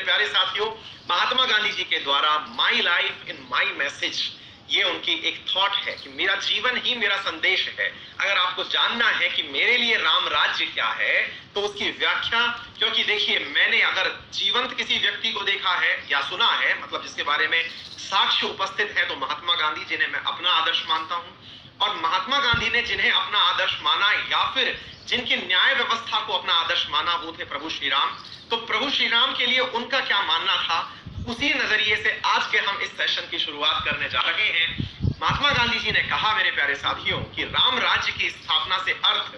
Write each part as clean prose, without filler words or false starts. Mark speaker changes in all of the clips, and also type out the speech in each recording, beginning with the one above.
Speaker 1: प्यारे साथियों, महात्मा गांधी जी के द्वारा my life in my message, ये उनकी एक थॉट है कि मेरा जीवन ही मेरा संदेश है। अगर आपको जानना है कि मेरे लिए राम राज्य क्या है तो उसकी व्याख्या, क्योंकि देखिए मैंने अगर जीवंत किसी व्यक्ति को देखा है या सुना है, मतलब जिसके बारे में साक्ष्य उपस्थित है, तो महात्मा गांधी जिन्हें मैं अपना आदर्श मानता हूं। और महात्मा गांधी ने जिन्हें अपना आदर्श माना या फिर जिनकी न्याय व्यवस्था को अपना आदर्श माना, वो थे प्रभु श्री राम। तो प्रभु श्री राम के लिए उनका क्या मानना था, उसी नजरिए से आज के हम इस सेशन की शुरुआत करने जा रहे हैं। महात्मा गांधी जी ने कहा मेरे प्यारे साथियों कि राम राज्य की स्थापना से अर्थ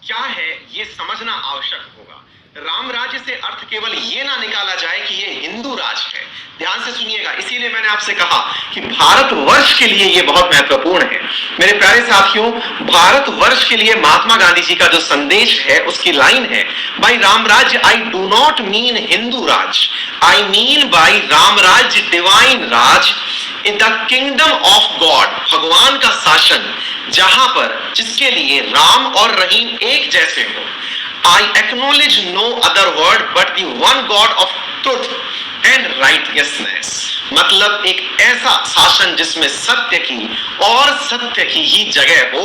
Speaker 1: क्या है ये समझना आवश्यक होगा। राम राज्य से अर्थ केवल ये ना निकाला जाए कि ये हिंदू राष्ट्र है। ध्यान से सुनिएगा, इसीलिए मैंने आपसे कहा कि भारतवर्ष के लिए ये बहुत महत्वपूर्ण है। मेरे प्यारे साथियों, भारतवर्ष के लिए महात्मा गांधी जी का जो संदेश है उसकी लाइन है, by Ram Rajya I do not mean Hindu raj, I mean by Ram Rajya divine raj in the kingdom of God, भगवान का शासन जहां पर जिसके लिए राम और रहीम एक जैसे हो। I acknowledge no other word but the one God of truth and righteousness। मतलब एक ऐसा शासन जिसमें सत्य की और सत्य की ही जगह हो,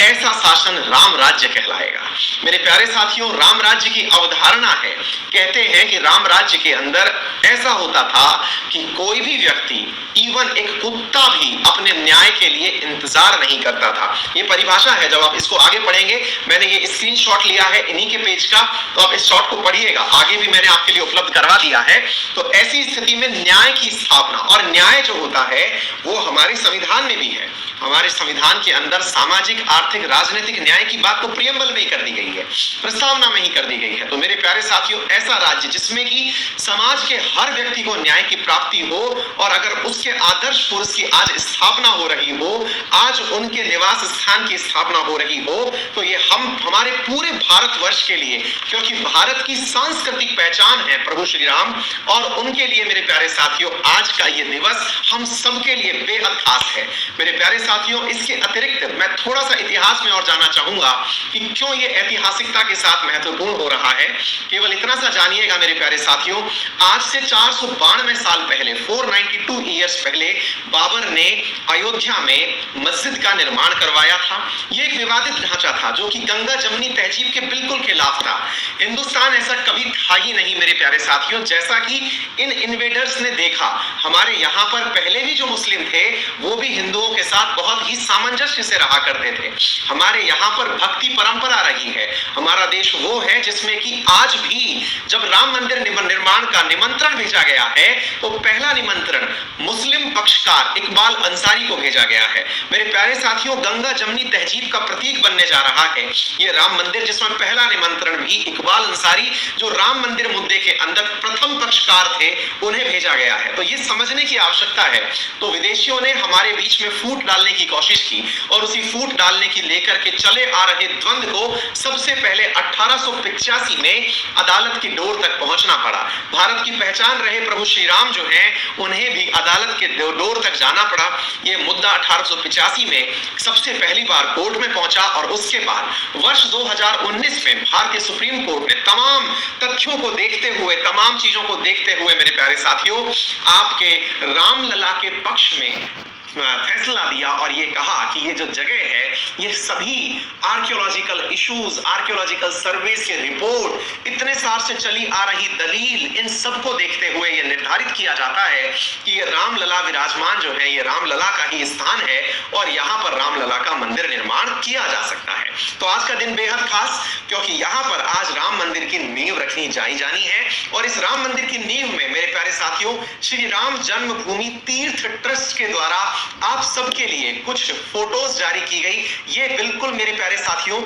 Speaker 1: ऐसा शासन राम राज्य कहलाएगा। मेरे प्यारे साथियों, राम राज्य की अवधारणा है, कहते हैं कि राम राज्य के अंदर ऐसा होता था कि कोई भी व्यक्ति, इवन एक कुत्ता भी अपने न्याय के लिए इंतजार नहीं करता था। ये परिभाषा है, जब आप इसको आगे पढ़ेंगे, मैंने ये स्क्रीनशॉट लिया है इन्हीं के पेज का, तो आप इस शॉट को पढ़िएगा, आगे भी मैंने आपके लिए उपलब्ध करवा दिया है। तो ऐसी स्थिति में न्याय की स्थापना, और न्याय जो होता है वो हमारे संविधान में भी है। हमारे संविधान के अंदर सामाजिक, आर्थिक, राजनीतिक न्याय की बात तो प्रियम्बल में ही कर दी गई है, प्रस्तावना में ही कर दी गई है। तो मेरे प्यारे साथियों, ऐसा राज्य जिसमें कि समाज के हर व्यक्ति को न्याय की प्राप्ति हो, और अगर उसके आदर्श पुरुष की आज स्थापना हो रही हो, आज उनके निवास स्थान की स्थापना हो रही हो, तो ये हमारे पूरे भारतवर्ष के लिए, क्योंकि भारत की सांस्कृतिक पहचान है प्रभु श्री राम, और उनके लिए मेरे प्यारे साथियों आज का ये दिवस हम सबके लिए बेहद खास है। मेरे प्यारे साथियों, इसके अतिरिक्त मैं थोड़ा सा इतिहास में और जाना चाहूंगा कि क्यों ये ऐतिहासिकता के साथ महत्वपूर्ण हो रहा है। केवल इतना सा जानिएगा मेरे प्यारे साथियों, आज से 492 साल पहले, 492 ईयर्स पहले, बाबर ने अयोध्या में मस्जिद का निर्माण करवाया था। ये एक विवादित ढांचा था जो कि गंगा जमुनी तहजीब के बिल्कुल खिलाफ था। हिंदुस्तान ऐसा कभी था ही नहीं मेरे प्यारे साथियों। जैसा कि इन इन्वेडर्स ने देखा, हमारे यहाँ पर पहले भी जो मुस्लिम थे वो भी हिंदुओं के साथ बहुत ही सामंजस्य से रहा करते थे। हमारे यहाँ पर भक्ति परंपरा रही है। हमारा देश वो है जिसमें कि आज भी जब राम मंदिर निर्माण का निमंत्रण भेजा गया है, तो पहला निमंत्रण मुस्लिम पक्षकार इकबाल अंसारी को भेजा गया है। मेरे प्यारे साथियों, गंगा जमुनी तहजीब का प्रतीक बनने जा रहा है ये राम मंदिर, जिसमें पहला निमंत्रण भी इकबाल अंसारी, जो राम मंदिर मुद्दे के अंदर प्रथम पक्षकार थे, उन्हें भेजा गया है। तो ये समझने की आवश्यकता है। तो विदेशियों ने हमारे बीच में फूट डालने की कोशिश की, और उसी फूट डालने की लेकर के चले आ रहे द्वंद को सबसे पहले 1885 में अदालत की डोर तक पहुंचना पड़ा। भारत की पहचान रहे प्रभु श्री राम जो हैं, उन्हें भी अदालत के डोर तक जाना पड़ा। ये मुद्दा 1885 में सबसे पहली बार कोर्ट में पहुंचा, और उसके बाद वर्ष 2019 में भारतीय सुप्रीम कोर्ट ने तमाम तथ्यों को देखते हुए, तमाम चीजों को देखते हुए मेरे प्यारे साथियों, आपके रामलला के पक्ष में फैसला दिया, और ये कहा कि ये जो जगह है, ये सभी आर्कियोलॉजिकल इश्यूज, आर्कियोलॉजिकल सर्वेस के रिपोर्ट, इतने साल से चली आ रही दलील, इन सबको देखते हुए ये निर्धारित किया जाता है कि ये रामलला विराजमान जो है, ये रामलला का ही स्थान है, और यहाँ पर रामलला का मंदिर निर्माण किया जा सकता है। तो आज का दिन बेहद खास, क्योंकि यहाँ पर आज राम मंदिर की नींव रखनी जानी है। और इस राम मंदिर की नींव में मेरे प्यारे साथियों, श्री राम जन्मभूमि तीर्थ ट्रस्ट के द्वारा आप सबके लिए कुछ फोटोज जारी की गई। ये बिल्कुल मेरे प्यारे साथियों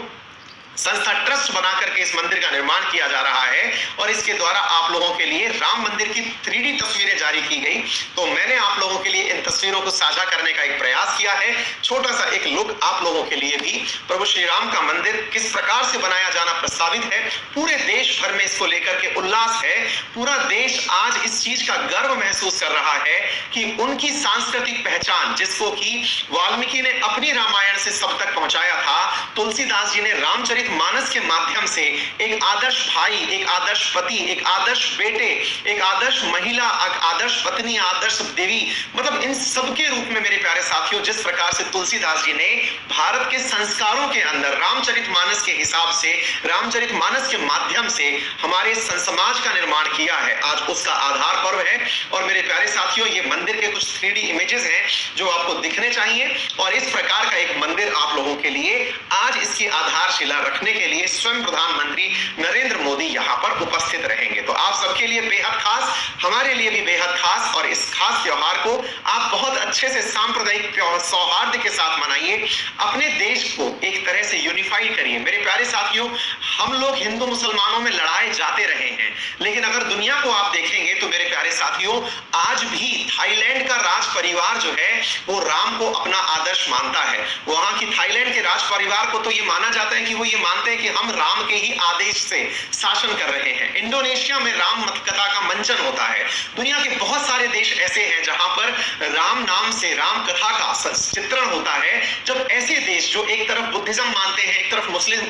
Speaker 1: संस्था ट्रस्ट बना करके इस मंदिर का निर्माण किया जा रहा है, और इसके द्वारा आप लोगों के लिए राम मंदिर की 3D तस्वीरें जारी की गई। तो मैंने आप लोगों के लिए इन तस्वीरों को साझा करने का एक प्रयास किया है। छोटा सा एक लुक आप लोगों के लिए भी, प्रभु श्री राम का मंदिर किस प्रकार से बनाया जाना प्रस्तावित है। पूरे देश भर में इसको लेकर के उल्लास है। पूरा देश आज इस चीज का गर्व महसूस कर रहा है कि उनकी सांस्कृतिक पहचान, जिसको कि वाल्मीकि ने अपनी रामायण से सब तक पहुंचाया था, तुलसीदास जी ने रामचरित रामचरितमानस के माध्यम से एक आदर्श भाई, एक आदर्श पति, एक आदर्श बेटे, एक आदर्श महिला, एक आदर्श पत्नी, आदर्श देवी, मतलब इन सबके रूप में मेरे प्यारे साथियों, जिस प्रकार से तुलसीदास जी ने भारत के संस्कारों के अंदर रामचरितमानस के हिसाब से, रामचरितमानस के माध्यम से हमारे समाज का निर्माण किया है, आज उसका आधार पर्व है। और मेरे प्यारे साथियों, ये मंदिर के कुछ 3D इमेजेस हैं जो आपको दिखने चाहिए, और इस प्रकार का एक मंदिर आप लोगों के लिए आज इसकी आधारशिला रखने के लिए स्वयं प्रधानमंत्री नरेंद्र मोदी यहां पर उपस्थित रहेंगे। तो आप सबके लिए बेहद खास, हमारे लिए भी बेहद खास, और इस खास त्योहार को आप बहुत अच्छे से सांप्रदायिक सौहार्द के साथ मनाइए, अपने देश को एक तरह से यूनिफाइड करिए। मेरे प्यारे साथियों, हम लोग हिंदू मुसलमानों में लड़ाए जाते रहे हैं, लेकिन अगर दुनिया को आप देखेंगे तो मेरे प्यारे साथियों, आज भी थाईलैंड का राज परिवार जो है वो राम को अपना आदर्श मानता है। वहां की थाईलैंड के राज परिवार को तो ये माना जाता है कि वो ये मानते हैं कि हम राम के ही आदेश से शासन कर रहे हैं। इंडोनेशिया में राम कथा का मंचन होता है। दुनिया के बहुत सारे देश ऐसे हैं जहां पर राम नाम से राम कथा का चित्रण होता है। जब ऐसे देश जो एक तरफ बुद्धिज्म मानते हैं, एक तरफ मुस्लिम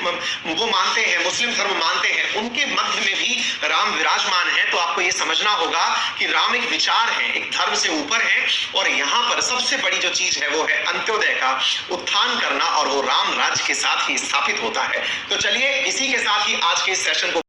Speaker 1: वो मानते हैं, मुस्लिम धर्म मानते हैं, उनके मध्य में भी राम विराजमान है, तो आपको ये समझना होगा कि राम एक विचार है, एक धर्म से ऊपर है, और यहां पर सबसे बड़ी जो चीज है वो है अंत्योदय का उत्थान करना, और वो राम राज्य के साथ ही स्थापित होता है। तो चलिए इसी के साथ ही आज के इस सेशन को